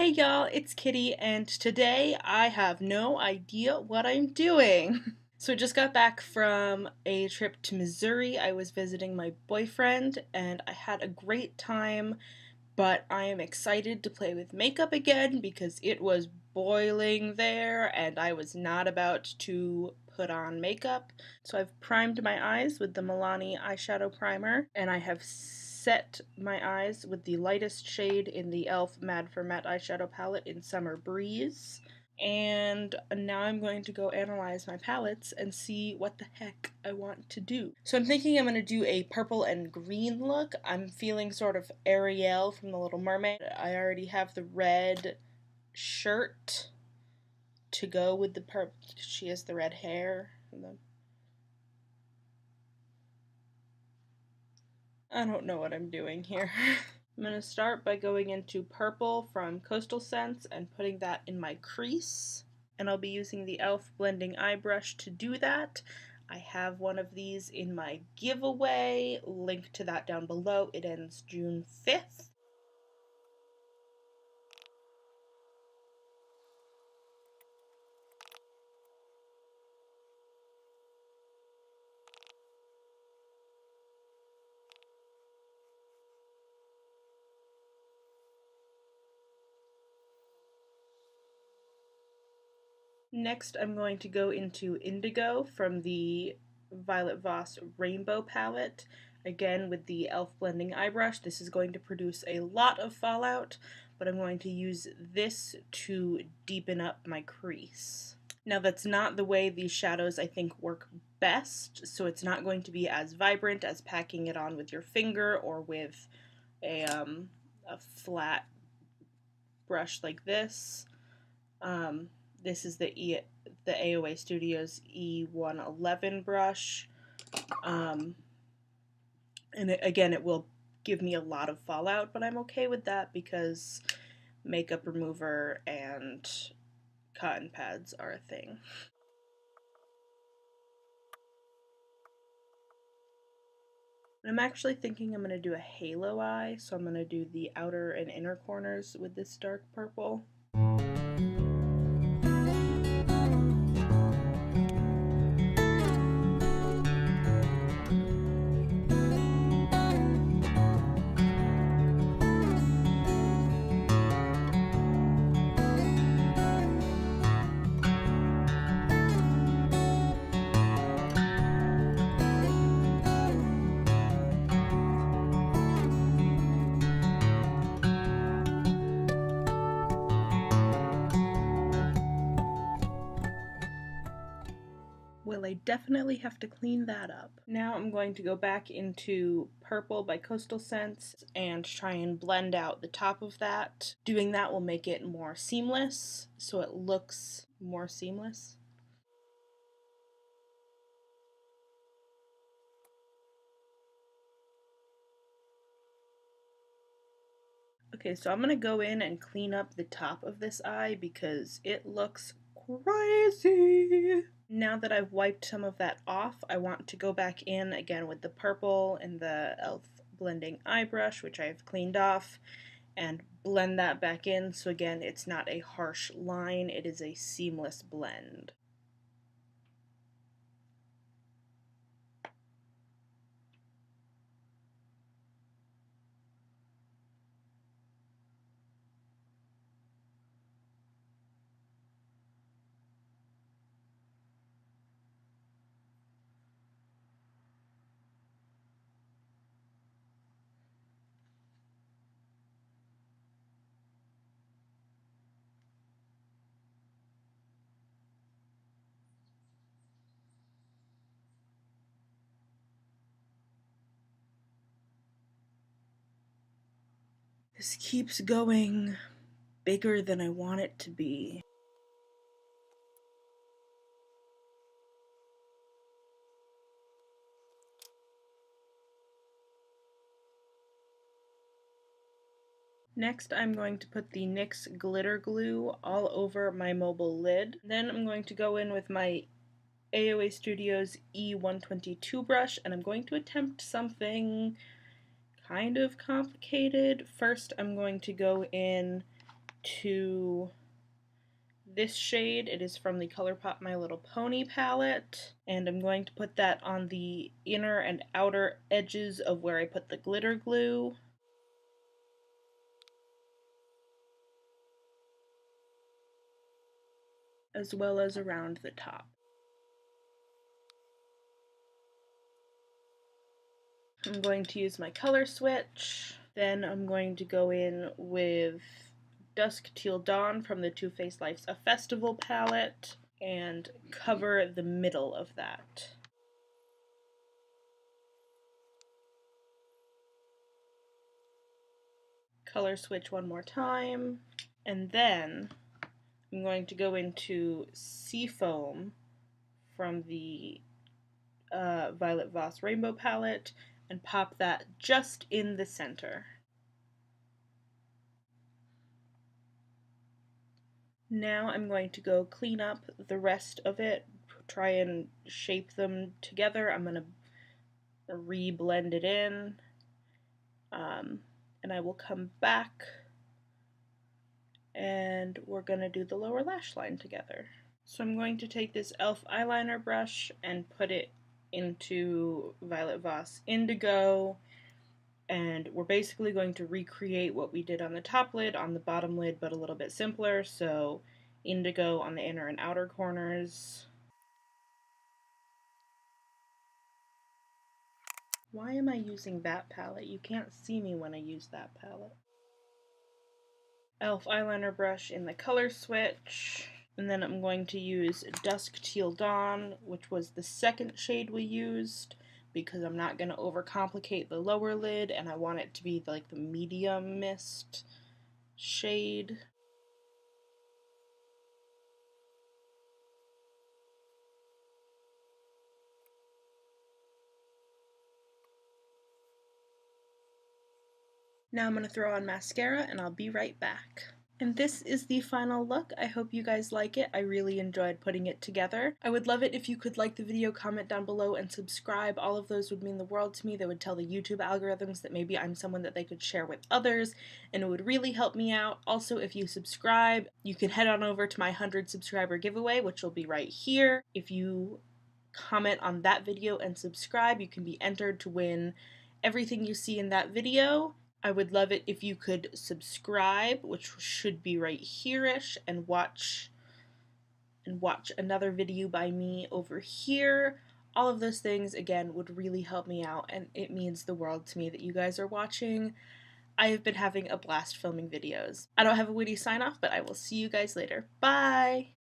Hey y'all, it's Kitty, and today I have no idea what I'm doing. So I just got back from a trip to Missouri. I was visiting my boyfriend, and I had a great time, but I am excited to play with makeup again because it was boiling there, and I was not about to put on makeup. So I've primed my eyes with the Milani eyeshadow primer, and I have set my eyes with the lightest shade in the E.L.F. Mad for Matte eyeshadow palette in Summer Breeze. And now I'm going to go analyze my palettes and see what the heck I want to do. So I'm thinking I'm going to do a purple and green look. I'm feeling sort of Ariel from The Little Mermaid. I already have the red shirt to go with the purple. She has the red hair. I don't know what I'm doing here. I'm going to start by going into purple from Coastal Scents and putting that in my crease. And I'll be using the E.L.F. blending eye brush to do that. I have one of these in my giveaway. Link to that down below. It ends June 5th. Next, I'm going to go into Indigo from the Violet Voss Rainbow palette. Again, with the E.L.F. blending eye brush. This is going to produce a lot of fallout, but I'm going to use this to deepen up my crease. Now, that's not the way these shadows, I think, work best, so it's not going to be as vibrant as packing it on with your finger or with a flat brush like this. This is the AOA Studios E111 brush. And again, it will give me a lot of fallout, but I'm okay with that because makeup remover and cotton pads are a thing. I'm actually thinking I'm going to do a halo eye, so I'm going to do the outer and inner corners with this dark purple. Well, I definitely have to clean that up. Now I'm going to go back into Purple by Coastal Scents and try and blend out the top of that. Doing that will make it more seamless, so it looks more seamless. Okay, so I'm going to go in and clean up the top of this eye because it looks crazy. Now that I've wiped some of that off, I want to go back in again with the purple and the E.L.F. blending eye brush, which I've cleaned off, and blend that back in. So again, it's not a harsh line, it is a seamless blend. This keeps going bigger than I want it to be. Next, I'm going to put the NYX glitter glue all over my mobile lid. Then I'm going to go in with my AOA Studios E122 brush, and I'm going to attempt something kind of complicated. First, I'm going to go in to this shade. It is from the Colourpop My Little Pony palette, and I'm going to put that on the inner and outer edges of where I put the glitter glue. As well as around the top. I'm going to use my color switch. Then I'm going to go in with Dusk, Teal, Dawn from the Too Faced Life's A Festival palette and cover the middle of that. Color switch one more time, and then I'm going to go into Seafoam from the Violet Voss Rainbow palette and pop that just in the center. Now I'm going to go clean up the rest of it, try and shape them together. I'm going to re-blend it in, and I will come back and we're going to do the lower lash line together. So I'm going to take this E.L.F. eyeliner brush and put it into Violet Voss Indigo, and we're basically going to recreate what we did on the top lid on the bottom lid, but a little bit simpler. So Indigo on the inner and outer corners. Why am I using that palette? You can't see me when I use that palette. E.L.F. eyeliner brush in the color switch. And then I'm going to use Dusk, Teal, Dawn, which was the second shade we used, because I'm not going to overcomplicate the lower lid and I want it to be like the medium mist shade. Now I'm going to throw on mascara and I'll be right back. And this is the final look. I hope you guys like it. I really enjoyed putting it together. I would love it if you could like the video, comment down below, and subscribe. All of those would mean the world to me. They would tell the YouTube algorithms that maybe I'm someone that they could share with others, and it would really help me out. Also, if you subscribe, you can head on over to my 100 subscriber giveaway, which will be right here. If you comment on that video and subscribe, you can be entered to win everything you see in that video. I would love it if you could subscribe, which should be right here-ish, and watch another video by me over here. All of those things, again, would really help me out, and it means the world to me that you guys are watching. I have been having a blast filming videos. I don't have a witty sign-off, but I will see you guys later. Bye!